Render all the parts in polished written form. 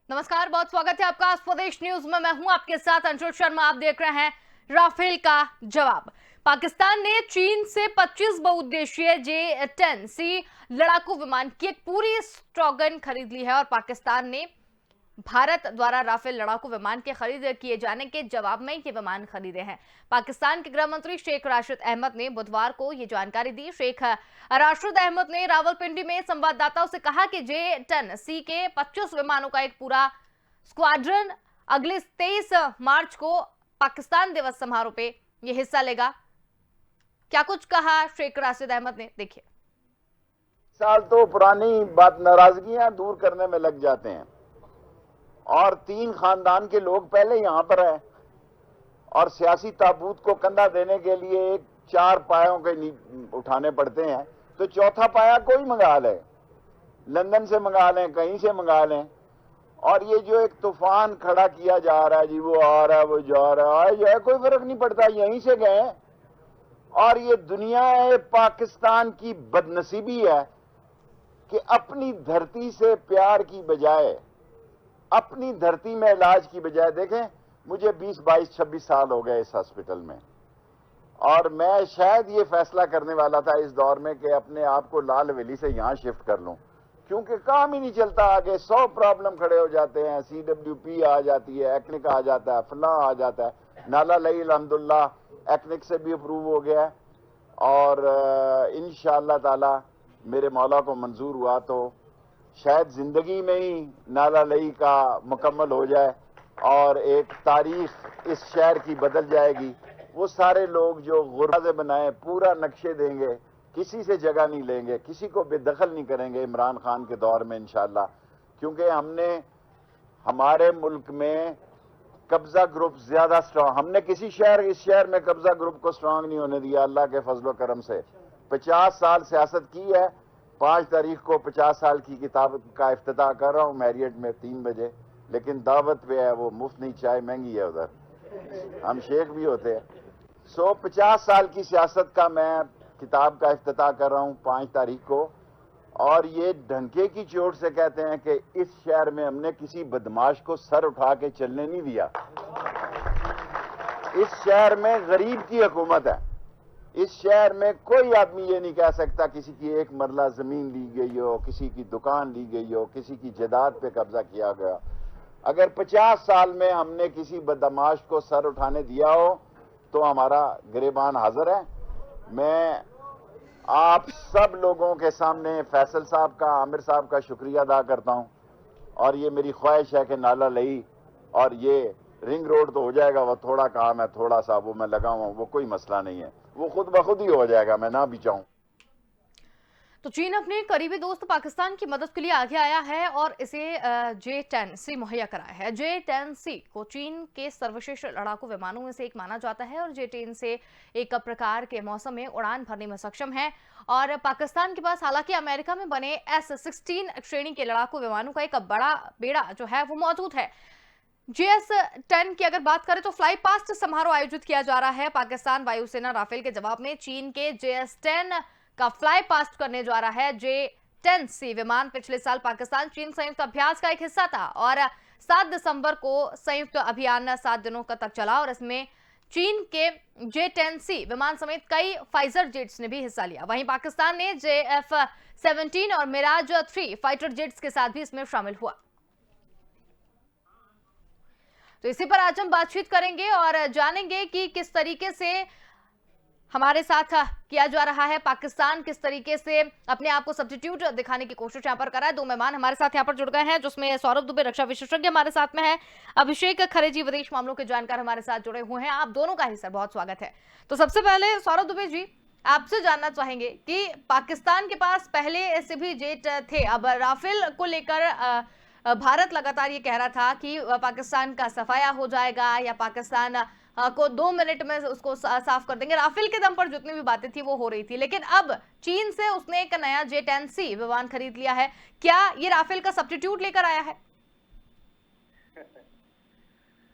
नमस्कार, बहुत स्वागत है आपका स्वदेश न्यूज में। मैं हूं आपके साथ अंशुल शर्मा। आप देख रहे हैं राफेल का जवाब। पाकिस्तान ने चीन से 25 बहुउद्देशीय J-10C लड़ाकू विमान की एक पूरी स्क्वाड्रन खरीद ली है और पाकिस्तान ने भारत द्वारा राफेल लड़ाकू विमान के खरीद किए जाने के जवाब में ये विमान खरीदे हैं। पाकिस्तान के गृह मंत्री शेख राशिद अहमद ने बुधवार को ये जानकारी दी। शेख राशिद अहमद ने रावलपिंडी में संवाददाताओं से कहा कि J-10C के 25 विमानों का एक पूरा स्क्वाड्रन अगले 23 मार्च को पाकिस्तान दिवस समारोह पे ये हिस्सा लेगा। क्या कुछ कहा शेख राशिद अहमद ने, देखिए। साल तो पुरानी बात नाराजगियां दूर करने में लग जाते हैं और 3 खानदान के लोग पहले यहां पर है और सियासी ताबूत को कंधा देने के लिए एक 4 पायों के उठाने पड़ते हैं, तो चौथा पाया कोई मंगा ले, लंदन से मंगा लें, कहीं से मंगा लें। और ये जो एक तूफान खड़ा किया जा रहा है जी, वो आ रहा है, वो जा रहा है, जो है कोई फर्क नहीं पड़ता, यहीं से गए। और ये दुनिया है, पाकिस्तान की बदनसीबी है कि अपनी धरती से प्यार की बजाय, अपनी धरती में इलाज की बजाय, देखें मुझे 20, 22, 26 साल हो गए इस हॉस्पिटल में और मैं शायद ये फैसला करने वाला था इस दौर में कि अपने आप को लाल हवेली से यहां शिफ्ट कर लूं, क्योंकि काम ही नहीं चलता आगे। 100 प्रॉब्लम खड़े हो जाते हैं, CWP आ जाती है, एक्निक आ जाता है, फला आ जाता है। नाला लई अल्हम्दुलिल्लाह एक्निक से भी अप्रूव हो गया है और इंशाअल्लाह ताला मेरे मौला को मंजूर हुआ तो शायद जिंदगी में ही नाला लई का मुकम्मल हो जाए और एक तारीख इस शहर की बदल जाएगी। वो सारे लोग जो गुर्बे बनाए पूरा नक्शे देंगे, किसी से जगह नहीं लेंगे, किसी को बेदखल नहीं करेंगे इमरान खान के दौर में इंशाअल्लाह, क्योंकि हमने हमारे मुल्क में कब्जा ग्रुप ज्यादा स्ट्रांग, हमने किसी शहर, इस शहर में कब्जा ग्रुप को स्ट्रांग नहीं होने दिया अल्लाह के फजलो करम से। 50 साल सियासत की है। 5 तारीख को 50 साल की किताब का इफ्तिताह कर रहा हूं मैरियट में 3 बजे, लेकिन दावत पे है, वो मुफ्त नहीं, चाय महंगी है उधर, हम शेख भी होते हैं। 50 साल की सियासत का मैं किताब का इफ्तिताह कर रहा हूं 5 तारीख को, और ये ढंके की चोट से कहते हैं कि इस शहर में हमने किसी बदमाश को सर उठा के चलने नहीं दिया। इस शहर में गरीब की हुकूमत है। इस शहर में कोई आदमी ये नहीं कह सकता किसी की 1 मरला जमीन ली गई हो, किसी की दुकान ली गई हो, किसी की जायदाद पे कब्जा किया गया। अगर 50 साल में हमने किसी बदमाश को सर उठाने दिया हो तो हमारा गिरेबान हाजिर है। मैं आप सब लोगों के सामने फैसल साहब का, आमिर साहब का शुक्रिया अदा करता हूं और ये मेरी ख्वाहिश है कि नाला लई और ये रिंग रोड तो हो जाएगा, वो थोड़ा काम है, थोड़ा सा वो मैं लगा हुआ, वो कोई मसला नहीं है, वो खुद ब खुद ही हो जाएगा, मैं ना भी चाहूं। तो चीन अपने करीबी दोस्त पाकिस्तान की मदद के लिए आगे आया है और इसे J-10C मुहैया कराया है। J-10C को चीन के सर्वश्रेष्ठ लड़ाकू विमानों में से एक माना जाता है और J-10 से एक प्रकार के मौसम में उड़ान भरने में सक्षम है। और पाकिस्तान के पास हालांकि अमेरिका में बने S-16 श्रेणी के लड़ाकू विमानों का एक बड़ा बेड़ा जो है वो मौजूद है। JS-10 की अगर बात करें तो फ्लाई पास्ट समारोह आयोजित किया जा रहा है। पाकिस्तान वायुसेना राफेल के जवाब में चीन के JS-10 का फ्लाई पास्ट करने जा रहा है। J-10C विमान पिछले साल पाकिस्तान चीन संयुक्त अभ्यास का एक हिस्सा था और 7 दिसंबर को संयुक्त अभियान 7 दिनों तक चला और इसमें चीन के J-10C विमान समेत कई फाइटर जेट्स ने भी हिस्सा लिया। वहीं पाकिस्तान ने JF-17 और मिराज 3 फाइटर जेट्स के साथ भी इसमें शामिल हुआ। तो इसी पर आज हम बातचीत करेंगे और जानेंगे कि किस तरीके से हमारे साथ किया जा रहा है। पाकिस्तान किस तरीके से अपने आप को सब्स्टिट्यूट दिखाने की कोशिश यहां पर कर रहा है। 2 मेहमान हमारे साथ यहां पर जुड़ गए हैं, जिसमें सौरभ दुबे रक्षा विशेषज्ञ हमारे साथ में है, अभिषेक खरे जी विदेश मामलों के जानकार हमारे साथ जुड़े हुए हैं। आप दोनों का ही सर बहुत स्वागत है। तो सबसे पहले सौरभ दुबे जी, आपसे जानना चाहेंगे कि पाकिस्तान के पास पहले से भी जेट थे, अब राफेल को लेकर भारत लगातार ये कह रहा था कि पाकिस्तान का सफाया हो जाएगा या पाकिस्तान को 2 मिनट में उसको साफ कर देंगे। राफेल के दम पर जितनी भी बातें थी वो हो रही थी, लेकिन अब चीन से उसने एक नया J-10C विमान खरीद लिया है। क्या ये राफेल का सब्स्टिट्यूट लेकर आया है?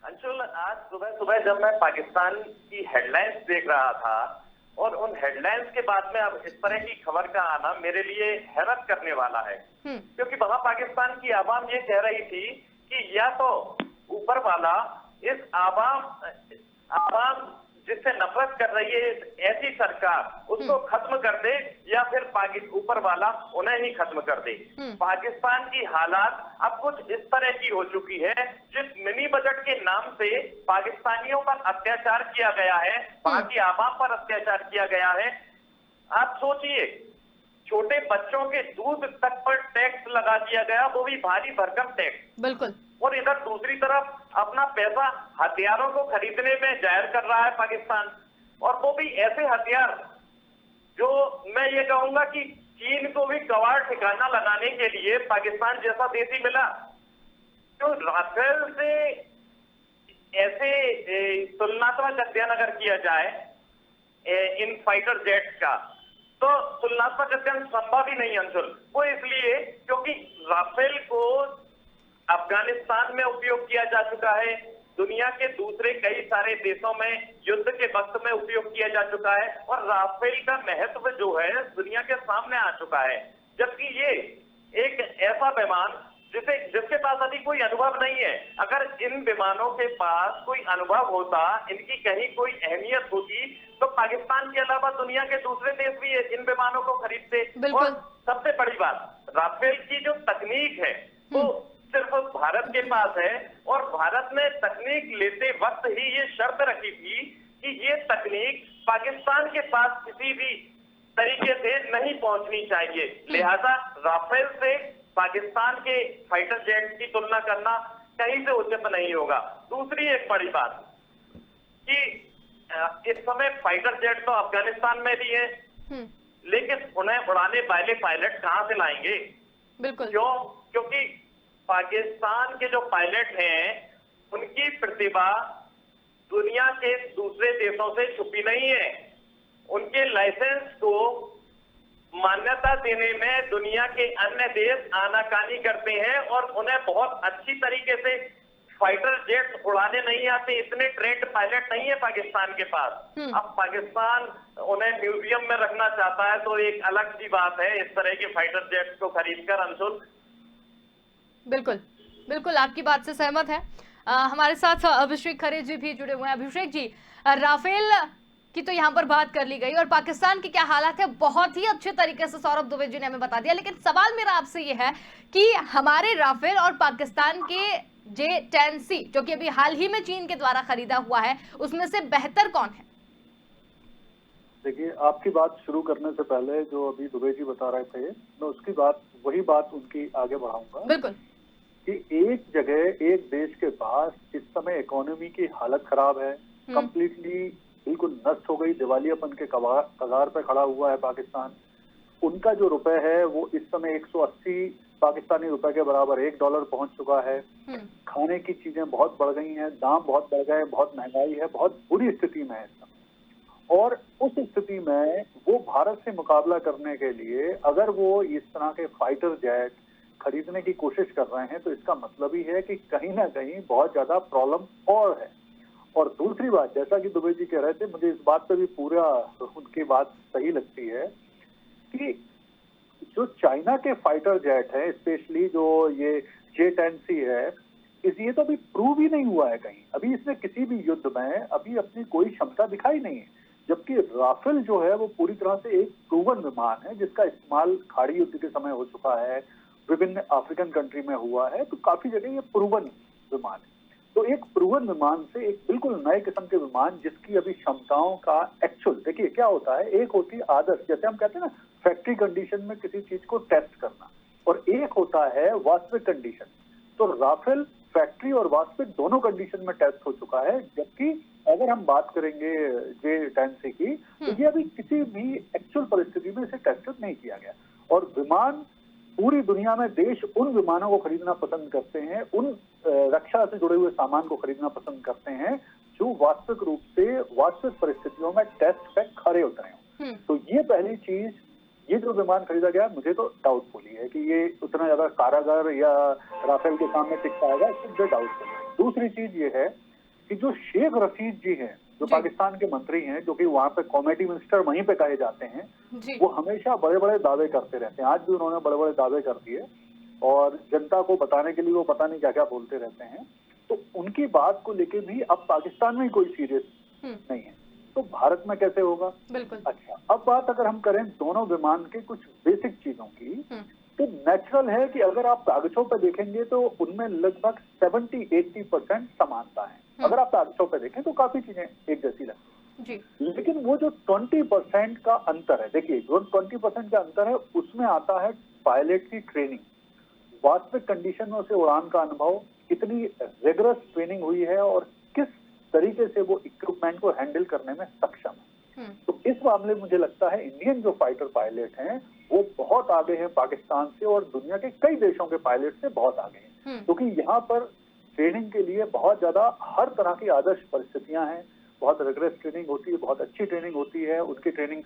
अंशुल, आज सुबह सुबह जब मैं पाकिस्तान की हेडलाइंस देख रहा था और उन हेडलाइंस के बाद में अब इस तरह की खबर का आना मेरे लिए हैरत करने वाला है, क्योंकि वहां पाकिस्तान की आवाम ये कह रही थी कि या तो ऊपर वाला इस आवाम जिससे नफरत कर रही है ऐसी सरकार उसको खत्म कर दे, या फिर ऊपर वाला उन्हें ही खत्म कर दे। पाकिस्तान की हालात अब कुछ इस तरह की हो चुकी है, जिस मिनी बजट के नाम से पाकिस्तानियों पर अत्याचार किया गया है, वहां की आवाम पर अत्याचार किया गया है। आप सोचिए, छोटे बच्चों के दूध तक पर टैक्स लगा दिया गया, वो भी भारी भरकम टैक्स। बिल्कुल। और इधर दूसरी तरफ अपना पैसा हथियारों को खरीदने में जाहिर कर रहा है पाकिस्तान, और वो भी ऐसे हथियार जो मैं ये कहूंगा कि चीन को भी कवाड़ ठिकाना लगाने के लिए पाकिस्तान जैसा देश ही मिला। तो राफेल से ऐसे तुलनात्मक अध्ययन अगर किया जाए इन फाइटर जेट्स का, तो तुलनात्मक अध्ययन संभव ही नहीं अंशुल। वो इसलिए क्योंकि राफेल को अफगानिस्तान में उपयोग किया जा चुका है, दुनिया के दूसरे कई सारे देशों में युद्ध के वक्त में उपयोग किया जा चुका है, और राफेल का महत्व जो है दुनिया के सामने आ चुका है। जबकि ये एक ऐसा विमान जिसके पास अभी कोई अनुभव नहीं है। अगर इन विमानों के पास कोई अनुभव होता, इनकी कहीं कोई अहमियत होती, तो पाकिस्तान के अलावा दुनिया के दूसरे देश भी इन विमानों को खरीदते। और सबसे बड़ी बात, राफेल की जो तकनीक है वो सिर्फ भारत के पास है, और भारत ने तकनीक लेते वक्त ही ये शर्त रखी थी कि ये तकनीक पाकिस्तान के पास किसी भी तरीके से नहीं पहुंचनी चाहिए। लिहाजा राफेल से पाकिस्तान के फाइटर जेट की तुलना करना कहीं से उचित नहीं होगा। दूसरी एक बड़ी बात कि इस समय फाइटर जेट तो अफगानिस्तान में भी है, लेकिन उन्हें उड़ाने वाले पायलट कहां से लाएंगे? बिल्कुल। क्योंकि पाकिस्तान के जो पायलट हैं उनकी प्रतिभा दुनिया के दूसरे देशों से छुपी नहीं है। उनके लाइसेंस को मान्यता देने में दुनिया के अन्य देश आनाकानी करते हैं, और उन्हें बहुत अच्छी तरीके से फाइटर जेट उड़ाने नहीं आते। इतने ट्रेंड पायलट नहीं है पाकिस्तान के पास। अब पाकिस्तान उन्हें म्यूजियम में रखना चाहता है तो एक अलग सी बात है, इस तरह के फाइटर जेट्स को खरीदकर अंशुल। बिल्कुल बिल्कुल, आपकी बात से सहमत है। हमारे साथ अभिषेक खरे जी भी जुड़े हुए हैं। अभिषेक जी, राफेल की तो यहाँ पर बात कर ली गई, और पाकिस्तान के क्या हालात है बहुत ही अच्छे तरीके से सौरभ दुबे जी ने हमें बता दिया। लेकिन सवाल मेरा आपसे ये है कि हमारे राफेल और पाकिस्तान के J-10C जो कि अभी हाल ही में चीन के द्वारा खरीदा हुआ है, उसमें से बेहतर कौन है? देखिए, आपकी बात शुरू करने से पहले जो अभी दुबे जी बता रहे थे, मैं उसकी वही बात उनकी आगे बढ़ाऊंगा। बिल्कुल। कि एक जगह एक देश के पास इस समय इकोनॉमी की हालत खराब है, कंप्लीटली बिल्कुल नष्ट हो गई, दिवालियापन के कगार पे खड़ा हुआ है पाकिस्तान। उनका जो रुपए है वो इस समय 180 पाकिस्तानी रुपए के बराबर $1 पहुंच चुका है। खाने की चीजें बहुत बढ़ गई हैं, दाम बहुत बढ़ गए, बहुत महंगाई है, बहुत बुरी स्थिति में है इस समय। और उस स्थिति में वो भारत से मुकाबला करने के लिए अगर वो इस तरह के फाइटर जेट खरीदने की कोशिश कर रहे हैं, तो इसका मतलब ही है कि कहीं ना कहीं बहुत ज्यादा प्रॉब्लम और है। और दूसरी बात, जैसा कि दुबे जी कह रहे थे, मुझे इस बात पे भी पूरा उनकी बात सही लगती है कि जो चाइना के फाइटर जेट है, स्पेशली जो ये J-10C है, ये तो अभी प्रूव ही नहीं हुआ है कहीं। अभी इसने किसी भी युद्ध में अभी अपनी कोई क्षमता दिखाई नहीं है। जबकि राफेल जो है वो पूरी तरह से एक प्रूवन विमान है, जिसका इस्तेमाल खाड़ी युद्ध के समय हो चुका है, विभिन्न अफ्रीकन कंट्री में हुआ है, तो काफी जगह ये प्रूवन विमान है। तो एक प्रूवन विमान से एक बिल्कुल नए किस्म के विमान जिसकी अभी क्षमताओं का एक्चुअल, देखिए क्या होता है, एक होती है आदर्श, जैसे हम कहते हैं ना फैक्ट्री कंडीशन में किसी चीज को टेस्ट करना, और एक होता है वास्तविक कंडीशन। तो राफेल फैक्ट्री और वास्तविक दोनों कंडीशन में टेस्ट हो चुका है। जबकि अगर हम बात करेंगे J-10C की, तो ये अभी किसी भी एक्चुअल परिस्थिति में इसे टेस्टेड नहीं किया गया। और विमान पूरी दुनिया में देश उन विमानों को खरीदना पसंद करते हैं, उन रक्षा से जुड़े हुए सामान को खरीदना पसंद करते हैं जो वास्तविक रूप से वास्तविक परिस्थितियों में टेस्ट पे खड़े उतरे हों। तो ये पहली चीज, ये जो विमान खरीदा गया, मुझे तो डाउटफुल ही है कि ये उतना ज्यादा कारागार या राफेल के सामने टिक पाएगा, इससे डाउटफुल है। दूसरी चीज ये है कि जो शेख रशीद जी हैं, जो पाकिस्तान के मंत्री हैं, जो कि वहां पे कॉमेडी मिनिस्टर वहीं पे कहे जाते हैं, वो हमेशा बड़े बड़े दावे करते रहते हैं। आज भी उन्होंने बड़े बड़े दावे कर दिए और जनता को बताने के लिए वो पता नहीं क्या क्या बोलते रहते हैं। तो उनकी बात को लेके भी अब पाकिस्तान में कोई सीरियस नहीं है, तो भारत में कैसे होगा? बिल्कुल। अच्छा, अब बात अगर हम करें दोनों विमान के कुछ बेसिक चीजों की, तो नेचुरल है कि अगर आप कागजों पर देखेंगे तो उनमें लगभग 70-80% समानता है। अगर आप कागजों पर देखें तो काफी चीजें एक जैसी लगती हैं जी। लेकिन वो जो 20% का अंतर है, देखिए जो 20% का अंतर है उसमें आता है पायलट की ट्रेनिंग, वास्तविक कंडीशन में उसे उड़ान का अनुभव, कितनी रिगरस ट्रेनिंग हुई है और किस तरीके से वो इक्विपमेंट को हैंडल करने में सक्षम है। तो इस मामले में मुझे लगता है इंडियन जो फाइटर पायलट हैं वो बहुत आगे हैं पाकिस्तान से और दुनिया के कई देशों के पायलट से बहुत आगे हैं, क्योंकि यहाँ पर ट्रेनिंग के लिए बहुत ज्यादा हर तरह की आदर्श परिस्थितियां हैं, बहुत रिगरस ट्रेनिंग होती है, बहुत अच्छी ट्रेनिंग होती है। उनकी ट्रेनिंग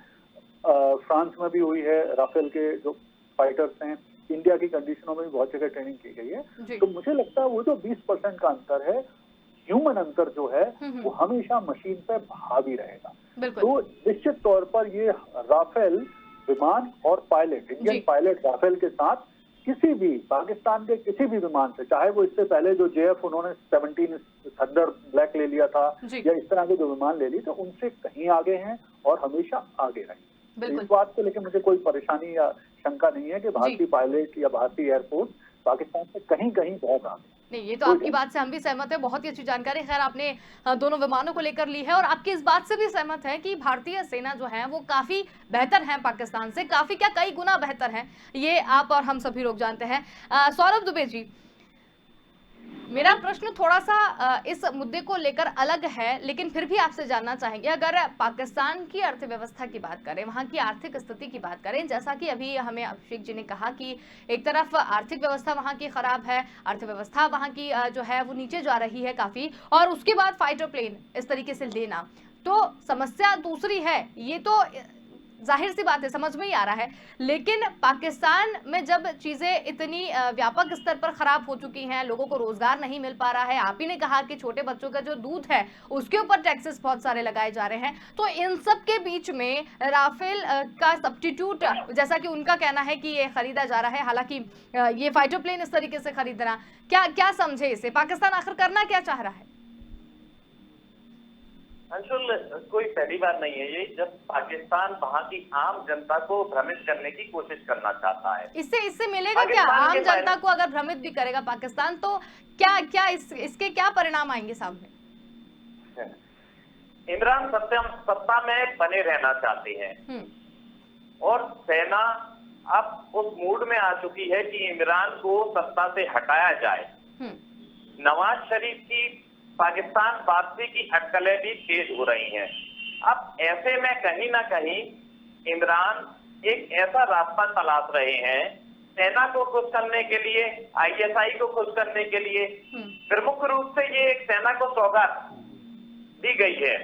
फ्रांस में भी हुई है, राफेल के जो फाइटर्स हैं, इंडिया की कंडीशनों में भी बहुत जगह ट्रेनिंग की गई है। तो मुझे लगता है वो जो 20% का अंतर है, ह्यूमन अंतर जो है वो हमेशा मशीन पे हावी रहेगा। तो निश्चित तौर पर ये राफेल विमान और पायलट, इंडियन पायलट राफेल के साथ किसी भी पाकिस्तान के किसी भी विमान से, चाहे वो इससे पहले जो जेएफ उन्होंने 17 थंडर ब्लैक ले लिया था या इस तरह के जो विमान ले लिए, तो उनसे कहीं आगे हैं और हमेशा आगे रहेंगे। इस बात को लेकर मुझे कोई परेशानी या शंका नहीं है कि भारतीय पायलट या भारतीय एयरफोर्स पाकिस्तान से कहीं कहीं बहुत आगे। नहीं, ये तो आपकी बात से हम भी सहमत हैं। बहुत ही अच्छी जानकारी खैर आपने दोनों विमानों को लेकर ली है और आपकी इस बात से भी सहमत है कि भारतीय सेना जो है वो काफी बेहतर है पाकिस्तान से, काफी क्या कई गुना बेहतर है, ये आप और हम सभी लोग जानते हैं। सौरभ दुबे जी, मेरा प्रश्न थोड़ा सा इस मुद्दे को लेकर अलग है, लेकिन फिर भी आपसे जानना चाहेंगे, अगर पाकिस्तान की अर्थव्यवस्था की बात करें, वहां की आर्थिक स्थिति की बात करें, जैसा कि अभी हमें अभिषेक जी ने कहा कि एक तरफ आर्थिक व्यवस्था वहां की खराब है, अर्थव्यवस्था वहां की जो है वो नीचे जा रही है काफी, और उसके बाद फाइटर प्लेन इस तरीके से लेना, तो समस्या दूसरी है। ये तो जाहिर सी बात है, समझ में ही आ रहा है। लेकिन पाकिस्तान में जब चीजें इतनी व्यापक स्तर पर खराब हो चुकी हैं, लोगों को रोजगार नहीं मिल पा रहा है, आप ही ने कहा कि छोटे बच्चों का जो दूध है उसके ऊपर टैक्सेस बहुत सारे लगाए जा रहे हैं, तो इन सब के बीच में राफेल का सब्स्टिट्यूट, जैसा कि उनका कहना है कि ये खरीदा जा रहा है, हालांकि ये फाइटर प्लेन इस तरीके से खरीदना, क्या समझे इसे? पाकिस्तान आखिर करना क्या चाह रहा है? अंशुल, कोई पहली बार नहीं है ये जब पाकिस्तान वहां की आम जनता को भ्रमित करने की कोशिश करना चाहता है। इससे मिलेगा क्या? आम जनता को अगर भ्रमित भी करेगा पाकिस्तान, तो क्या इसके क्या परिणाम आएंगे सामने? इमरान सत्ता में बने रहना चाहते हैं और सेना अब उस मूड में आ चुकी है कि इमरान को सत्ता से हटाया जाए। नवाज शरीफ की पाकिस्तान वापसी की अटकलें भी तेज हो रही हैं। अब ऐसे में कहीं ना कहीं इमरान एक ऐसा रास्ता तलाश रहे हैं, सेना को खुश करने के लिए, आईएसआई को खुश करने के लिए। प्रमुख रूप से ये एक सेना को सौगात दी गई है,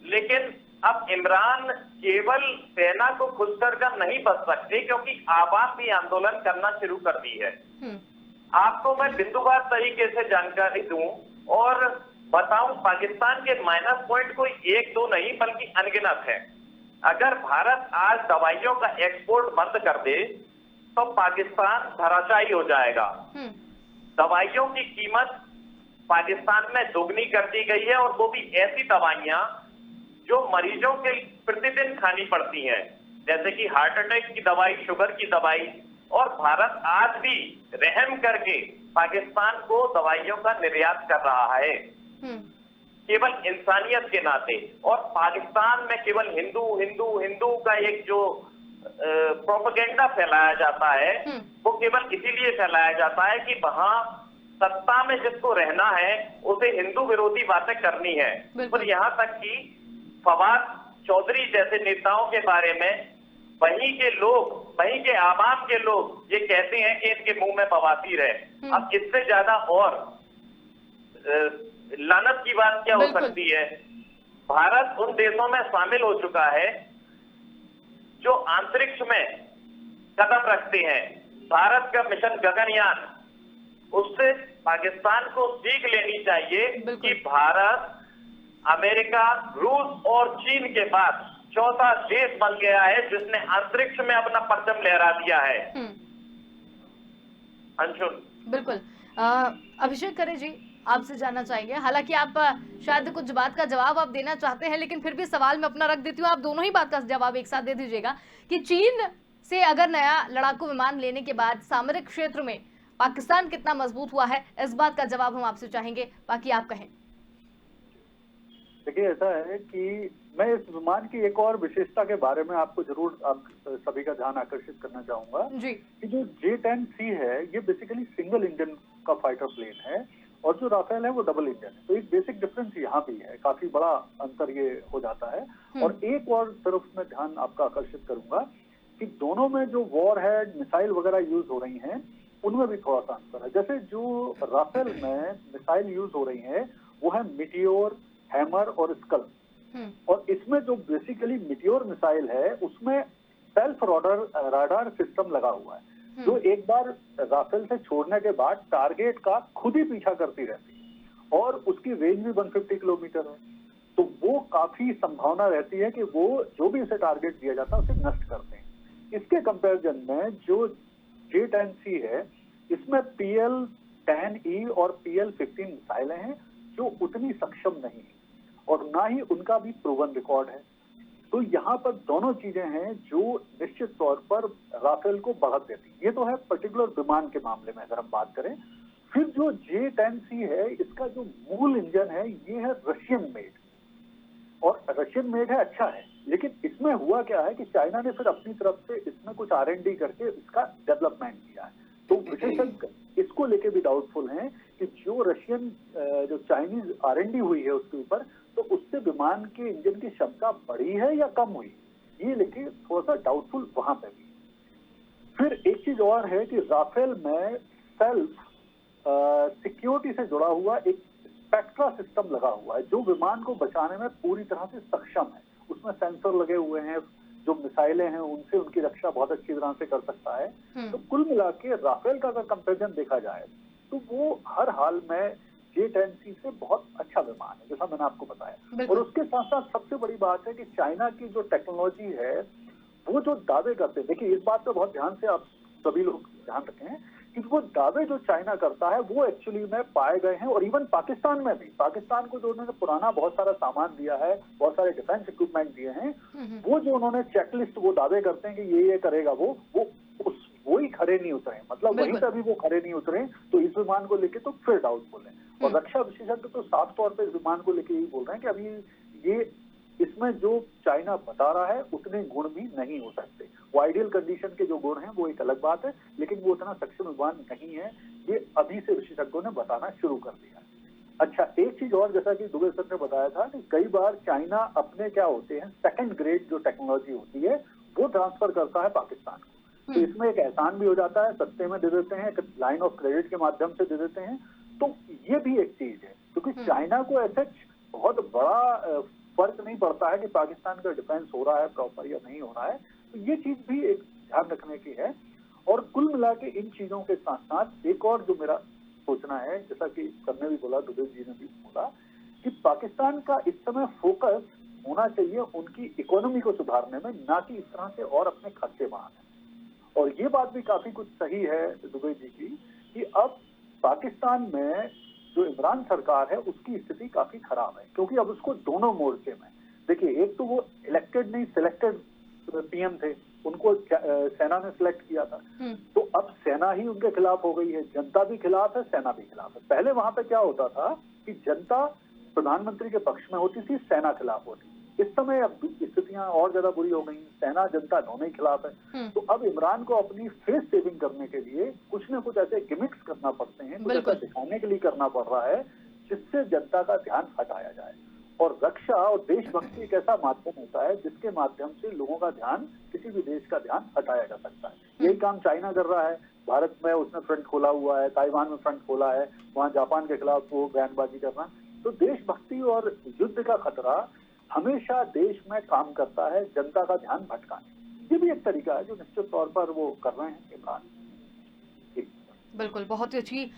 लेकिन अब इमरान केवल सेना को खुश कर नहीं बच सकते, क्योंकि आवाम भी आंदोलन करना शुरू कर दी है। आपको मैं बिंदुवार तरीके से जानकारी दूं और बताऊं, पाकिस्तान के माइनस पॉइंट कोई 1-2 नहीं बल्कि अनगिनत है। अगर भारत आज दवाइयों का एक्सपोर्ट बंद कर दे तो पाकिस्तान धराशायी हो जाएगा। दवाइयों की कीमत पाकिस्तान में दोगुनी कर दी गई है, और वो भी ऐसी दवाइयां जो मरीजों के प्रतिदिन खानी पड़ती हैं, जैसे कि हार्ट अटैक की दवाई, शुगर की दवाई। और भारत आज भी रहम करके पाकिस्तान को दवाइयों का निर्यात कर रहा है, केवल इंसानियत के नाते। और पाकिस्तान में केवल हिंदू हिंदू हिंदू का एक जो प्रोपेगेंडा फैलाया जाता है, वो केवल इसीलिए फैलाया जाता है कि वहां सत्ता में जिसको रहना है उसे हिंदू विरोधी बातें करनी है। और यहाँ तक कि फवाद चौधरी जैसे नेताओं के बारे में वहीं के लोग, वहीं के आवाम के लोग ये कहते हैं कि इनके मुंह में बवासीर है। अब इससे ज्यादा और लानत की बात क्या हो सकती है? भारत उन देशों में शामिल हो चुका है जो अंतरिक्ष में कदम रखते हैं। भारत का मिशन गगनयान, उससे पाकिस्तान को सीख लेनी चाहिए कि भारत अमेरिका, रूस और चीन के बाद चौथा देश बन गया है जिसने अंतरिक्ष में अपना परचम लहरा दिया है। अंशुल। बिल्कुल। अभिषेक करे जी, आपसे जानना चाहेंगे, हालांकि आप शायद कुछ बात का जवाब आप देना चाहते हैं, लेकिन फिर भी सवाल मैं अपना रख देती हूँ, आप दोनों ही बात का जवाब एक साथ दे दीजिएगा कि चीन से अगर नया लड़ाकू विमान लेने के बाद सामरिक क्षेत्र में पाकिस्तान कितना मजबूत हुआ है, इस बात का जवाब हम आपसे चाहेंगे, बाकी आप कहें। देखिए, ऐसा है कि मैं इस विमान की एक और विशेषता के बारे में आपको जरूर आप सभी का ध्यान आकर्षित करना चाहूंगा जी। कि जो J-10C है, ये बेसिकली सिंगल इंजन का फाइटर प्लेन है और जो राफेल है वो डबल इंजन है। तो एक बेसिक डिफरेंस यहाँ भी है, काफी बड़ा अंतर ये हो जाता है। और एक और तरफ मैं ध्यान आपका आकर्षित करूंगा कि दोनों में जो वॉर हेड मिसाइल वगैरह यूज हो रही हैं, उनमें भी थोड़ा सा अंतर है। जैसे जो राफेल में मिसाइल यूज हो रही है वो है मिटियोर, हैमर और स्कल। और इसमें जो बेसिकली मिटियोर मिसाइल है उसमें सेल्फ राडार सिस्टम लगा हुआ है, जो एक बार राफेल से छोड़ने के बाद टारगेट का खुद ही पीछा करती रहती है और उसकी रेंज भी 150 किलोमीटर है। तो वो काफी संभावना रहती है कि वो जो भी उसे टारगेट दिया जाता है उसे नष्ट करते हैं। इसके कंपैरिजन में जो J-10C है, इसमें PL-10E और PL-15 मिसाइलें हैं जो उतनी सक्षम नहीं है और ना ही उनका भी प्रूवन रिकॉर्ड है। तो यहाँ पर दोनों चीजें हैं जो निश्चित तौर पर राफेल को बढ़त देती है। ये तो है पर्टिकुलर विमान के मामले में अगर हम बात करें। फिर जो J-10C है, इसका जो मूल इंजन है ये है रशियन मेड, और रशियन मेड है, अच्छा है, लेकिन इसमें हुआ क्या है कि चाइना ने फिर अपनी तरफ से इसमें कुछ R&D करके इसका डेवलपमेंट किया है। तो विशेषज्ञ इसको लेके भी डाउटफुल हैं कि जो चाइनीज R&D हुई है उसके ऊपर, तो उससे विमान के इंजन की क्षमता बढ़ी है या कम हुई, ये लेके थोड़ा सा डाउटफुल वहां पे भी। फिर एक चीज और है कि राफेल में सेल्फ सिक्योरिटी से जुड़ा हुआ एक स्पेक्ट्रा सिस्टम लगा हुआ है जो विमान को बचाने में पूरी तरह से सक्षम है। उसमें सेंसर लगे हुए हैं, जो मिसाइलें हैं उनसे उनकी रक्षा बहुत अच्छी तरह से कर सकता है। तो कुल मिला के राफेल का अगर कंपेरिजन देखा जाए तो वो हर हाल में J-10C से बहुत अच्छा विमान है, जैसा मैंने आपको बताया। और उसके साथ साथ सबसे बड़ी बात है कि चाइना की जो टेक्नोलॉजी है, वो जो दावे करते हैं, देखिए इस बात पे बहुत ध्यान से आप सभी लोग ध्यान रखें कि वो दावे जो चाइना करता है वो एक्चुअली में पाए गए हैं। और इवन पाकिस्तान में भी, पाकिस्तान को जो उन्होंने पुराना बहुत सारा सामान दिया है, बहुत सारे डिफेंस इक्विपमेंट दिए हैं, वो जो उन्होंने चेकलिस्ट वो दावे करते हैं कि ये करेगा, वो ही खड़े नहीं उतरे, मतलब वहीं पे भी वो खड़े नहीं उतरे। तो इस विमान को लेके तो फिर डाउटफुल है। और रक्षा विशेषज्ञ तो साफ तौर पे इस विमान को लेके यही बोल रहे हैं कि अभी ये इसमें जो चाइना बता रहा है उतने गुण भी नहीं हो सकते। वो आइडियल कंडीशन के जो गुण हैं वो एक अलग बात है, लेकिन वो उतना सक्षम विमान नहीं है, ये अभी से विशेषज्ञों ने बताना शुरू कर दिया। अच्छा, एक चीज और, जैसा कि दुबे सर ने बताया था कि कई बार चाइना अपने क्या होते हैं सेकंड ग्रेड जो टेक्नोलॉजी होती है वो ट्रांसफर करता है पाकिस्तान को। तो इसमें एक एहसान भी हो जाता है, सस्ते में दे देते हैं, एक लाइन ऑफ क्रेडिट के माध्यम से दे देते हैं। तो ये भी एक चीज है, क्योंकि चाइना को ऐसा बहुत बड़ा फर्क नहीं पड़ता है कि पाकिस्तान का डिफेंस हो रहा है प्रॉपर या नहीं हो रहा है। तो ये चीज भी एक ध्यान रखने की है। और कुल मिला के इन चीजों के साथ साथ एक और जो मेरा सोचना है, जैसा कि सर ने भी बोला, दुबे जी ने भी बोला, कि पाकिस्तान का इस समय फोकस होना चाहिए उनकी इकोनॉमी को सुधारने में, ना कि इस तरह से और अपने खर्चे बढ़ाने। और ये बात भी काफी कुछ सही है दुबे जी की कि अब पाकिस्तान में जो इमरान सरकार है उसकी स्थिति काफी खराब है, क्योंकि अब उसको दोनों मोर्चे में, देखिए एक तो वो इलेक्टेड नहीं सिलेक्टेड पीएम थे, उनको सेना ने सिलेक्ट किया था, तो अब सेना ही उनके खिलाफ हो गई है, जनता भी खिलाफ है, सेना भी खिलाफ है। पहले वहां पे क्या होता था कि जनता प्रधानमंत्री के पक्ष में होती थी, सेना खिलाफ होती। इस समय अब स्थितियां और ज्यादा बुरी हो गई, सेना जनता दोनों ही खिलाफ है। तो अब इमरान को अपनी फेस सेविंग करने के लिए कुछ न कुछ ऐसे गिमिक्स करना पड़ते हैं, कुछ ऐसा दिखाने के लिए करना पड़ रहा है जिससे जनता का ध्यान हटाया जाए। और रक्षा और देशभक्ति एक ऐसा माध्यम होता है जिसके माध्यम से लोगों का ध्यान, किसी भी देश का ध्यान हटाया जा सकता है। यही काम चाइना कर रहा है, भारत में उसने फ्रंट खोला हुआ है, ताइवान में फ्रंट खोला है, वहां जापान के खिलाफ वो बयानबाजी करना। तो देशभक्ति और युद्ध का खतरा हमेशा देश में काम करता है जनता का ध्यान भटकाने। ये भी एक तरीका है जो निश्चित तौर पर वो कर रहे हैं इमरान। बिल्कुल, बहुत ही अच्छी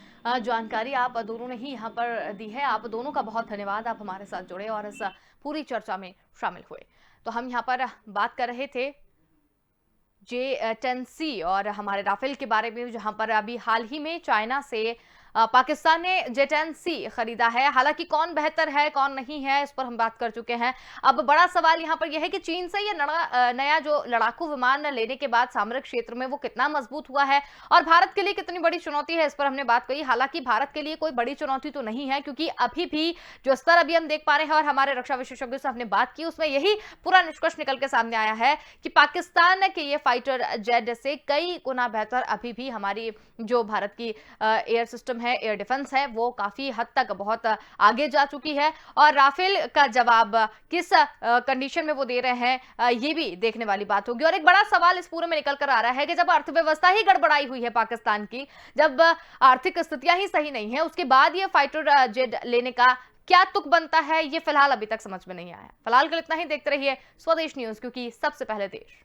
जानकारी आप दोनों ने ही यहाँ पर दी है। आप दोनों का बहुत धन्यवाद, आप हमारे साथ जुड़े और इस पूरी चर्चा में शामिल हुए। तो हम यहाँ पर बात कर रहे थे J-10C और हमारे राफेल के बारे में, जहां पर अभी हाल ही में चाइना से पाकिस्तान ने J-10C खरीदा है। हालांकि कौन बेहतर है कौन नहीं है इस पर हम बात कर चुके हैं। अब बड़ा सवाल यहां पर यह है कि चीन से ये नया जो लड़ाकू विमान लेने के बाद सामरिक क्षेत्र में वो कितना मजबूत हुआ है और भारत के लिए कितनी बड़ी चुनौती है, इस पर हमने बात कही। हालांकि भारत के लिए कोई बड़ी चुनौती तो नहीं है, क्योंकि अभी भी जो स्तर अभी हम देख पा रहे हैं और हमारे रक्षा विशेषज्ञों से हमने बात की, उसमें यही पूरा निष्कर्ष निकल के सामने आया है कि पाकिस्तान के ये फाइटर जेट से कई गुना बेहतर अभी भी हमारी जो भारत की एयर सिस्टम है, एयर डिफेंस है, वो काफी हद तक बहुत आगे जा चुकी है। और राफेल का जवाब किस कंडीशन में वो दे रहे हैं, ये भी देखने वाली बात होगी। और एक बड़ा सवाल इस पूरे में निकल कर आ रहा है कि जब अर्थव्यवस्था ही गड़बड़ाई हुई है पाकिस्तान की, जब आर्थिक स्थितियां ही सही नहीं है, उसके बाद ये फाइटर जेट लेने का क्या तुक बनता है, ये फिलहाल अभी तक समझ में नहीं आया। फिलहाल के लिए इतना ही। देखते रहिए स्वदेश न्यूज, क्योंकि सबसे पहले देश।